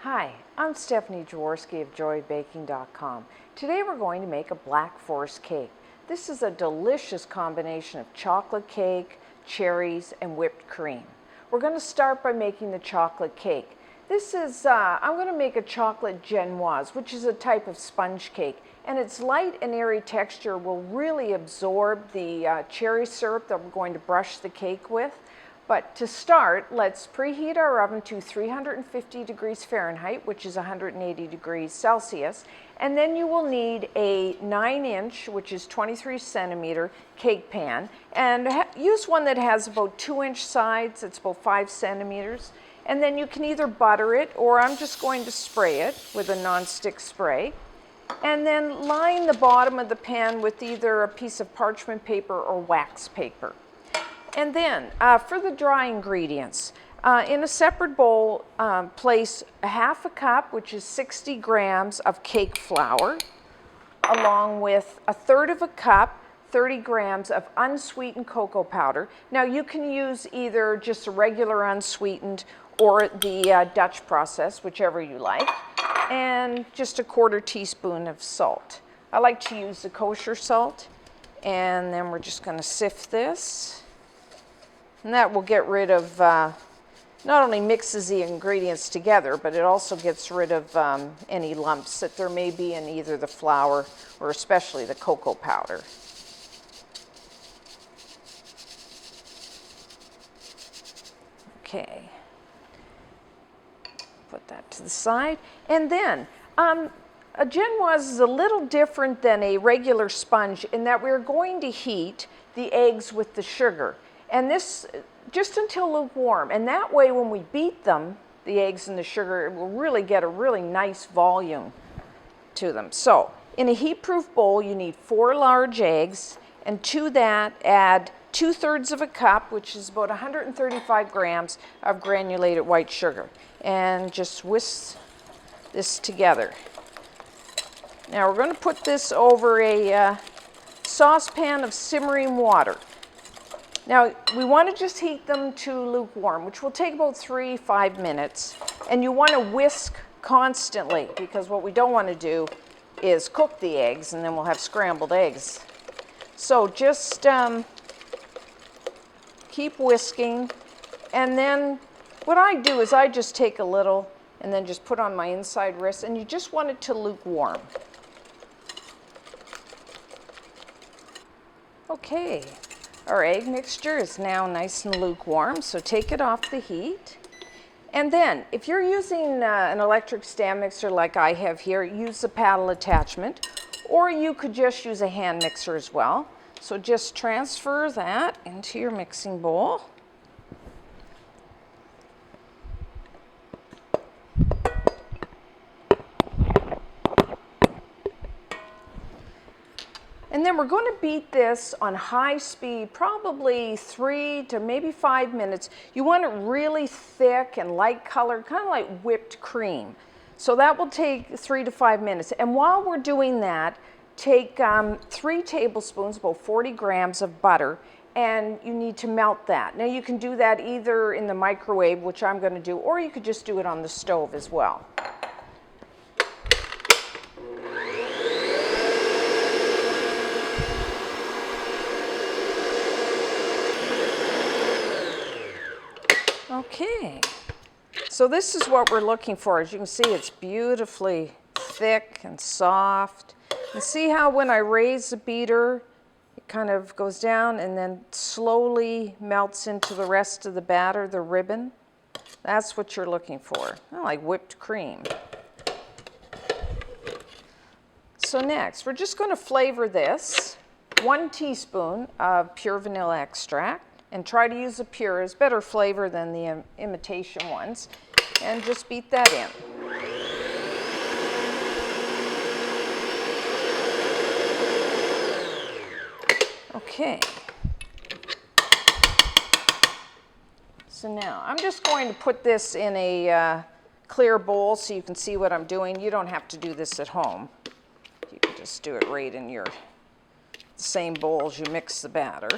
Hi, I'm Stephanie Jaworski of joybaking.com. Today we're going to make a Black Forest cake. This is a delicious combination of chocolate cake, cherries, and whipped cream. We're going to start by making the chocolate cake. This is, I'm going to make a chocolate genoise, which is a type of sponge cake. And its light and airy texture will really absorb the cherry syrup that we're going to brush the cake with. But to start, let's preheat our oven to 350 degrees Fahrenheit, which is 180 degrees Celsius. And then you will need a 9-inch, which is 23 centimeter cake pan. And use one that has about 2-inch sides, it's about 5 centimeters. And then you can either butter it, or I'm just going to spray it with a nonstick spray. And then line the bottom of the pan with either a piece of parchment paper or wax paper. And then for the dry ingredients, in a separate bowl, place a half a cup, which is 60 grams of cake flour, along with a third of a cup, 30 grams of unsweetened cocoa powder. Now you can use either just a regular unsweetened or the Dutch process, whichever you like, and just a 1/4 teaspoon of salt. I like to use the kosher salt, and then we're just going to sift this. And that will get rid of, not only mixes the ingredients together, but it also gets rid of any lumps that there may be in either the flour or especially the cocoa powder. Okay, put that to the side. And then, a genoise is a little different than a regular sponge in that we're going to heat the eggs with the sugar. And this just until lukewarm. And that way when we beat them, the eggs and the sugar, it will really get a really nice volume to them. So in a heat-proof bowl, you need 4 large eggs, and to that add 2/3 of a cup, which is about 135 grams of granulated white sugar. And just whisk this together. Now we're going to put this over a saucepan of simmering water. Now, we want to just heat them to lukewarm, which will take about 3-5 minutes. And you want to whisk constantly, because what we don't want to do is cook the eggs, and then we'll have scrambled eggs. So just keep whisking. And then what I do is I just take a little and then just put on my inside wrist, and you just want it to lukewarm. Okay. Our egg mixture is now nice and lukewarm, so take it off the heat. And then, if you're using an electric stand mixer like I have here, use the paddle attachment, or you could just use a hand mixer as well. So just transfer that into your mixing bowl. And then we're going to beat this on high speed, probably 3 to maybe 5 minutes. You want it really thick and light colored, kind of like whipped cream. So that will take 3 to 5 minutes. And while we're doing that, take 3 tablespoons, about 40 grams of butter, and you need to melt that. Now you can do that either in the microwave, which I'm going to do, or you could just do it on the stove as well. Okay, so this is what we're looking for. As you can see, it's beautifully thick and soft. And see how when I raise the beater, it kind of goes down and then slowly melts into the rest of the batter, the ribbon? That's what you're looking for, like whipped cream. So next, we're just going to flavor this. 1 teaspoon of pure vanilla extract. And try to use the pure, it's better flavor than the imitation ones. And just beat that in. Okay. So now I'm just going to put this in a clear bowl so you can see what I'm doing. You don't have to do this at home. You can just do it right in your same bowl as you mix the batter.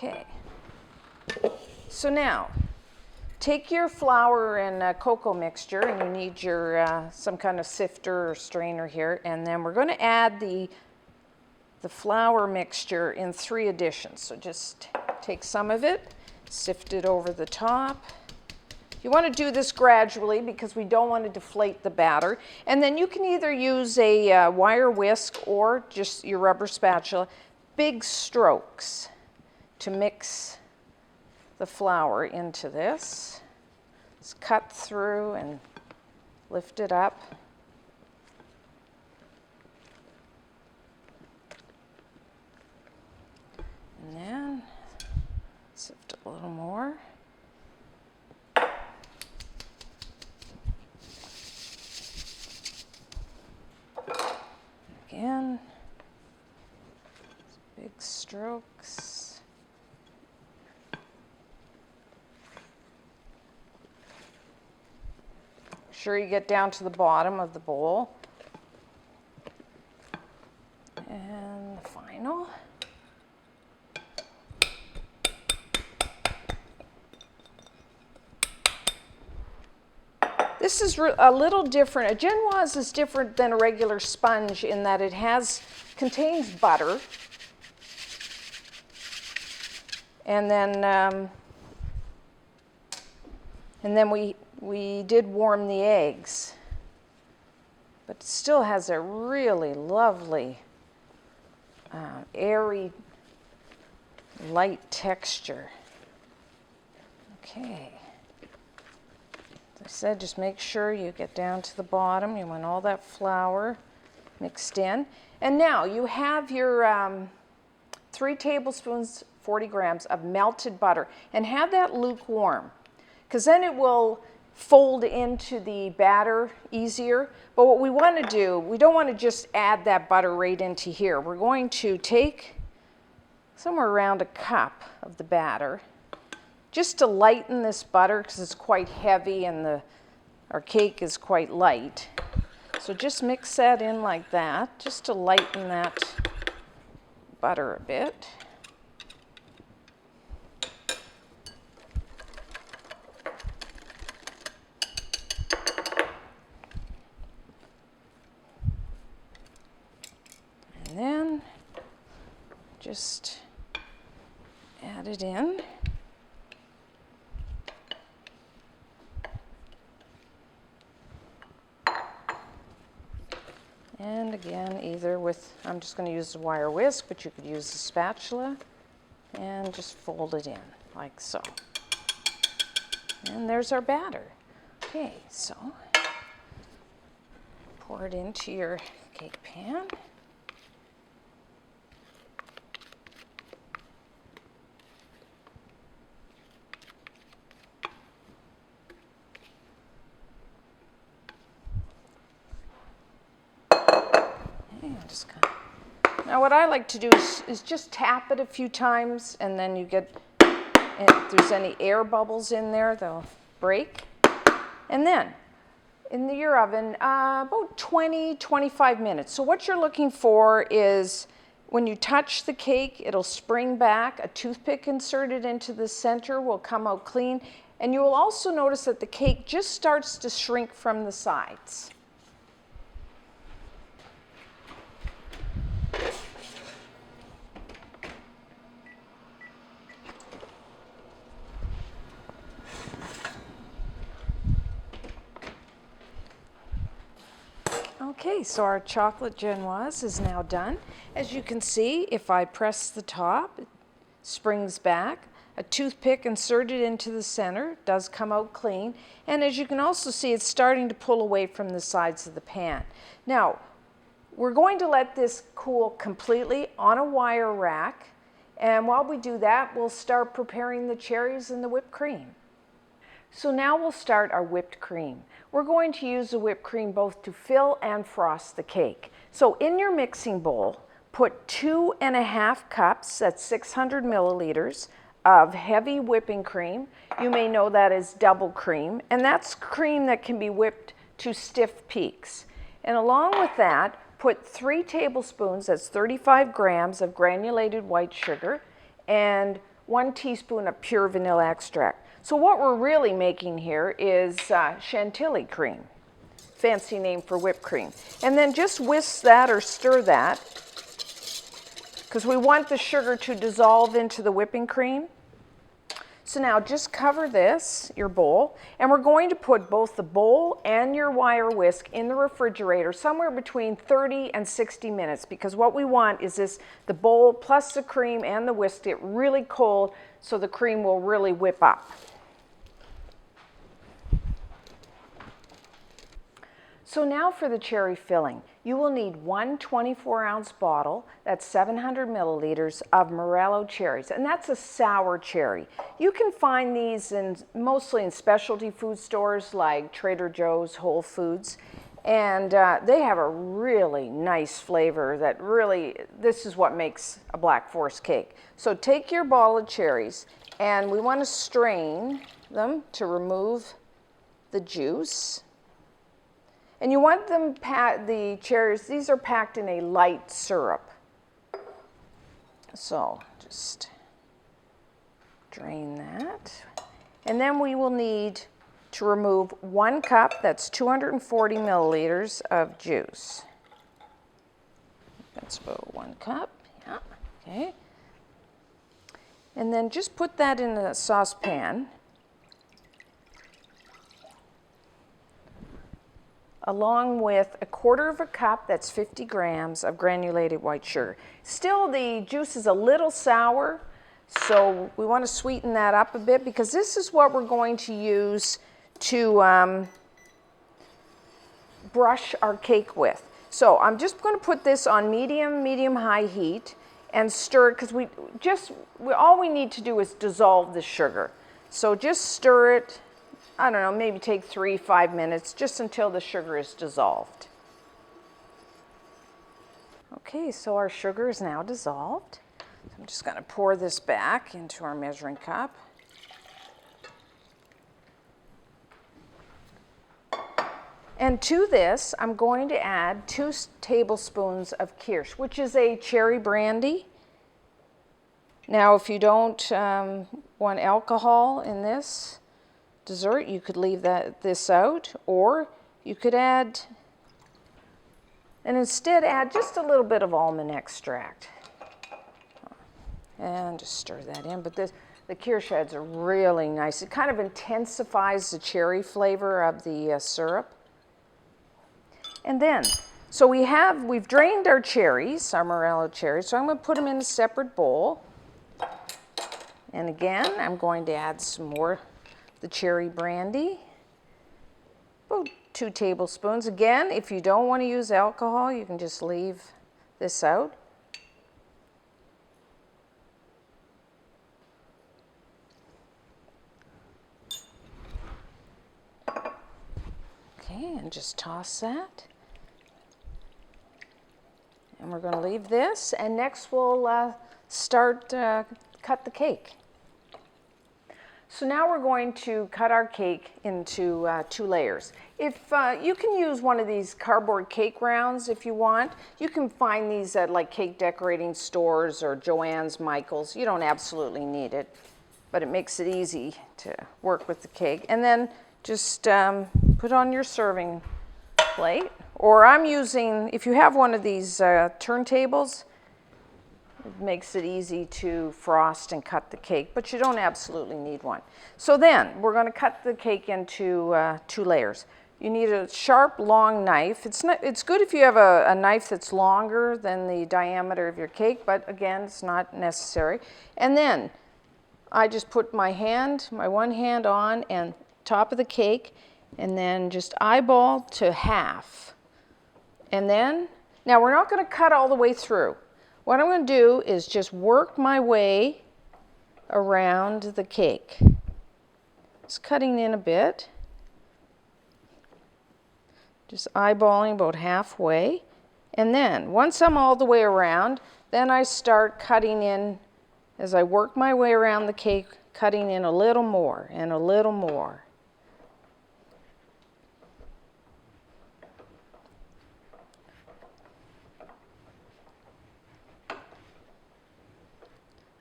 Okay. So now, take your flour and cocoa mixture, and you need your some kind of sifter or strainer here, and then we're going to add the flour mixture in 3 additions. So just take some of it, sift it over the top. You want to do this gradually because we don't want to deflate the batter. And then you can either use a wire whisk or just your rubber spatula. Big strokes to mix the flour into this. Just cut through and lift it up. And then sift a little more. Again, big strokes. Make sure you get down to the bottom of the bowl. And the final. This is a little different. A genoise is different than a regular sponge in that it contains butter, and then we did warm the eggs, but it still has a really lovely, airy, light texture. Okay. I said, just make sure you get down to the bottom. You want all that flour mixed in. And now you have your 3 tablespoons, 40 grams of melted butter. And have that lukewarm, because then it will fold into the batter easier. But what we want to do, we don't want to just add that butter right into here. We're going to take somewhere around a cup of the batter, just to lighten this butter because it's quite heavy and our cake is quite light. So just mix that in like that, just to lighten that butter a bit. And then just add it in. And again, either with, I'm just going to use the wire whisk, but you could use the spatula, and just fold it in like so. And there's our batter. Okay, so pour it into your cake pan. Now what I like to do is just tap it a few times, and then you get, if there's any air bubbles in there, they'll break. And then in your oven, about 20-25 minutes. So what you're looking for is when you touch the cake, it'll spring back. A toothpick inserted into the center will come out clean. And you will also notice that the cake just starts to shrink from the sides. Okay, so our chocolate genoise is now done. As you can see, if I press the top, it springs back. A toothpick inserted into the center does come out clean. And as you can also see, it's starting to pull away from the sides of the pan. Now, we're going to let this cool completely on a wire rack. And while we do that, we'll start preparing the cherries and the whipped cream. So now we'll start our whipped cream. We're going to use the whipped cream both to fill and frost the cake. So in your mixing bowl, put 2½ cups, that's 600 milliliters, of heavy whipping cream. You may know that as double cream, and that's cream that can be whipped to stiff peaks. And along with that, put 3 tablespoons, that's 35 grams of granulated white sugar, and 1 teaspoon of pure vanilla extract. So what we're really making here is chantilly cream, fancy name for whipped cream. And then just whisk that or stir that, because we want the sugar to dissolve into the whipping cream. So now just cover this, your bowl, and we're going to put both the bowl and your wire whisk in the refrigerator somewhere between 30 and 60 minutes, because what we want is the bowl plus the cream and the whisk get really cold so the cream will really whip up. So now for the cherry filling. You will need 1 24-ounce bottle, that's 700 milliliters, of Morello cherries, and that's a sour cherry. You can find these mostly in specialty food stores like Trader Joe's, Whole Foods, and they have a really nice flavor that really, this is what makes a Black Forest cake. So take your bottle of cherries, and we want to strain them to remove the juice. And you want them, the cherries, these are packed in a light syrup. So just drain that. And then we will need to remove 1 cup, that's 240 milliliters of juice. That's about 1 cup, yeah, okay. And then just put that in a saucepan, along with 1/4 cup, that's 50 grams, of granulated white sugar. Still, the juice is a little sour, so we want to sweeten that up a bit, because this is what we're going to use to brush our cake with. So I'm just going to put this on medium-high heat and stir it, because all we need to do is dissolve the sugar. So just stir it, I don't know, maybe take 3-5 minutes, just until the sugar is dissolved. Okay, so our sugar is now dissolved. I'm just going to pour this back into our measuring cup. And to this, I'm going to add 2 tablespoons of kirsch, which is a cherry brandy. Now, if you don't want alcohol in this dessert, you could leave this out, or you could add, and instead add just a little bit of almond extract. And just stir that in, but the kirsch adds a really nice, it kind of intensifies the cherry flavor of the syrup. And then, so we've drained our cherries, our Morello cherries, so I'm going to put them in a separate bowl. And again, I'm going to add some more the cherry brandy, about 2 tablespoons. Again, if you don't want to use alcohol, you can just leave this out. Okay, and just toss that. And we're going to leave this, and next we'll cut the cake. So now we're going to cut our cake into 2 layers. If you can use one of these cardboard cake rounds if you want. You can find these at like cake decorating stores or Joann's, Michael's. You don't absolutely need it, but it makes it easy to work with the cake. And then just put on your serving plate. Or I'm using, if you have one of these turntables, it makes it easy to frost and cut the cake, but you don't absolutely need one. So then, we're going to cut the cake into 2 layers. You need a sharp, long knife. It's good if you have a knife that's longer than the diameter of your cake, but again, it's not necessary. And then, I just put my one hand on and top of the cake, and then just eyeball to half. And then, now we're not going to cut all the way through. What I'm going to do is just work my way around the cake. Just cutting in a bit. Just eyeballing about halfway. And then, once I'm all the way around, then I start cutting in, as I work my way around the cake, cutting in a little more and a little more.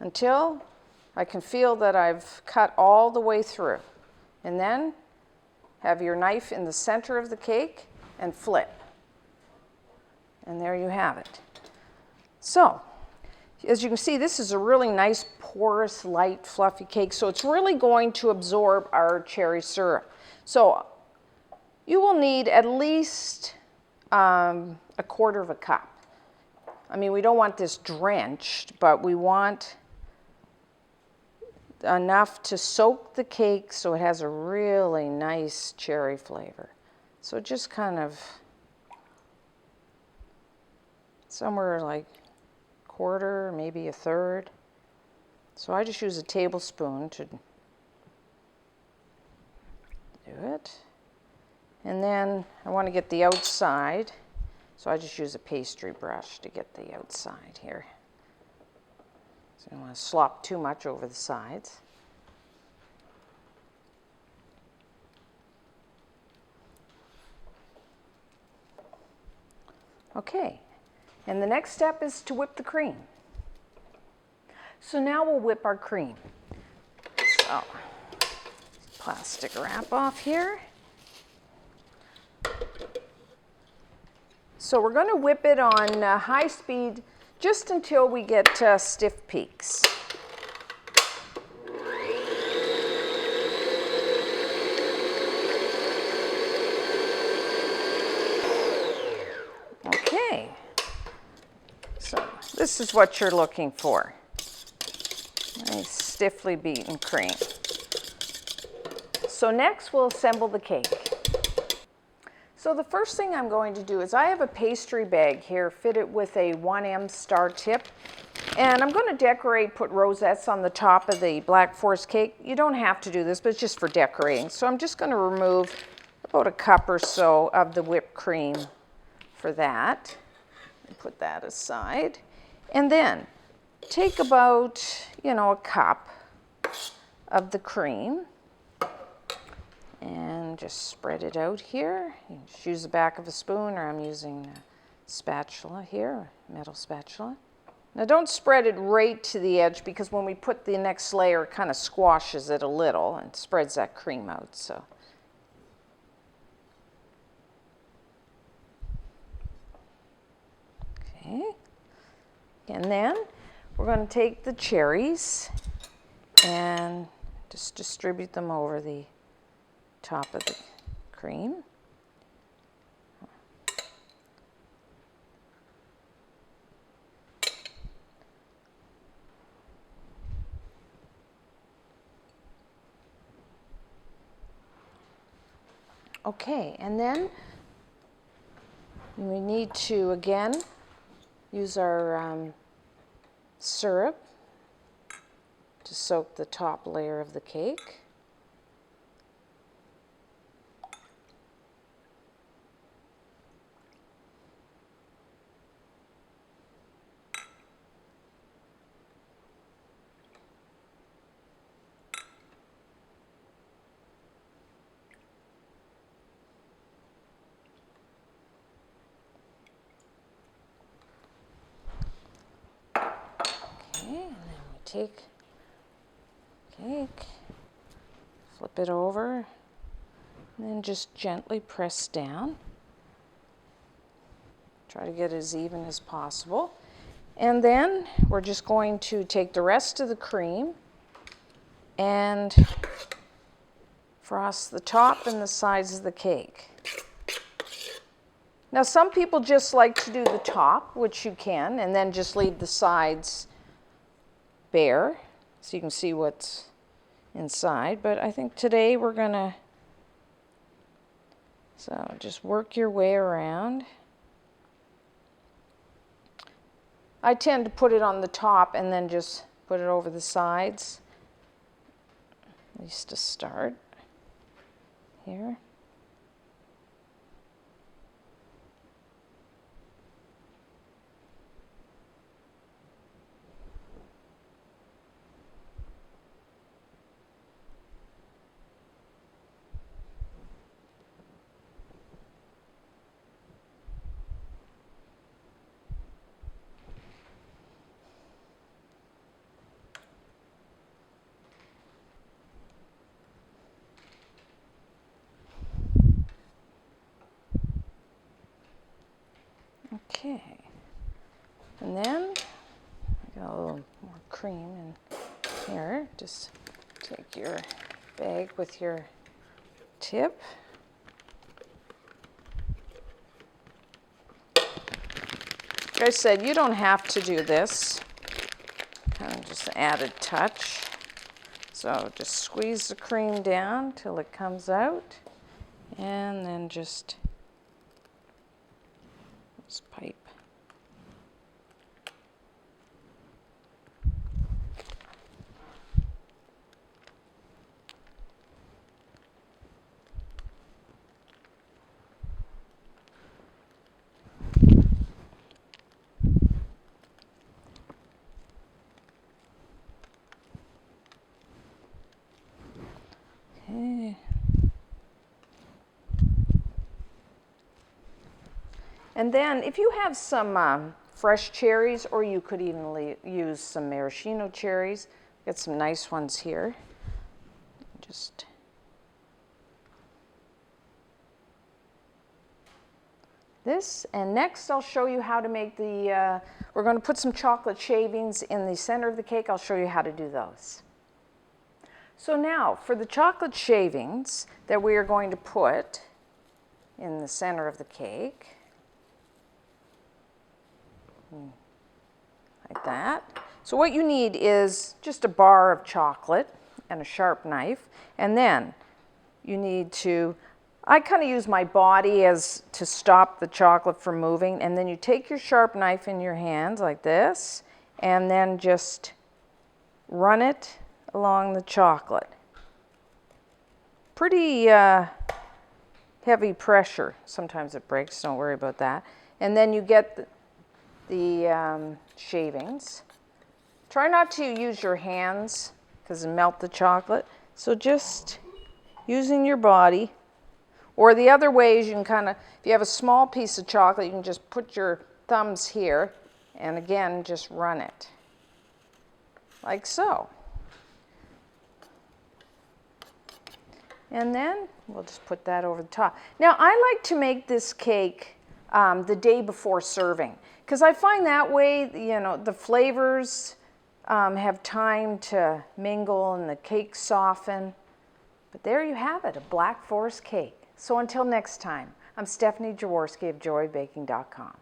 Until I can feel that I've cut all the way through. And then have your knife in the center of the cake and flip. And there you have it. So, as you can see, this is a really nice, porous, light, fluffy cake. So it's really going to absorb our cherry syrup. So you will need at least a quarter of a cup. I mean, we don't want this drenched, but we want enough to soak the cake so it has a really nice cherry flavor. So just kind of somewhere like quarter, maybe a third. So I just use a tablespoon to do it. And then I want to get the outside, so I just use a pastry brush to get the outside here. So I don't want to slop too much over the sides. Okay, and the next step is to whip the cream. So now we'll whip our cream. So, plastic wrap off here. So we're going to whip it on high speed just until we get stiff peaks. Okay, so this is what you're looking for. Nice stiffly beaten cream. So next we'll assemble the cake. So the first thing I'm going to do is I have a pastry bag here fitted with a 1M star tip, and I'm going to decorate, put rosettes on the top of the Black Forest cake. You don't have to do this, but it's just for decorating. So I'm just going to remove about a cup or so of the whipped cream for that, and put that aside. And then take about, a cup of the cream and just spread it out here. You can just use the back of a spoon, or I'm using a spatula here, a metal spatula. Now don't spread it right to the edge, because when we put the next layer, it kind of squashes it a little and spreads that cream out. So. Okay. And then we're going to take the cherries and just distribute them over the top of the cream. Okay, and then we need to again use our syrup to soak the top layer of the cake. And then we take cake, flip it over, and then just gently press down. Try to get it as even as possible. And then we're just going to take the rest of the cream and frost the top and the sides of the cake. Now some people just like to do the top, which you can, and then just leave the sides bare so you can see what's inside. But I think today we're gonna, so just work your way around. I tend to put it on the top and then just put it over the sides, at least to start here. Okay. And then I got a little more cream in here. Just take your bag with your tip. Like I said, you don't have to do this. Kind of just added touch. So just squeeze the cream down till it comes out, and then just pipe. Okay. And then if you have some fresh cherries, or you could even use some maraschino cherries, get some nice ones here. Just this, and next I'll show you how to make the, we're going to put some chocolate shavings in the center of the cake. I'll show you how to do those. So now for the chocolate shavings that we are going to put in the center of the cake, like that. So what you need is just a bar of chocolate and a sharp knife, and then you need to, I kind of use my body as to stop the chocolate from moving, and then you take your sharp knife in your hands like this, and then just run it along the chocolate. Pretty heavy pressure. Sometimes it breaks, don't worry about that. And then you get the shavings. Try not to use your hands because it melt the chocolate. So just using your body. Or the other way is you can kind of, if you have a small piece of chocolate, you can just put your thumbs here and again just run it. Like so. And then we'll just put that over the top. Now I like to make this cake the day before serving, because I find that way, you know, the flavors have time to mingle and the cake soften. But there you have it, a Black Forest cake. So until next time, I'm Stephanie Jaworski of joybaking.com.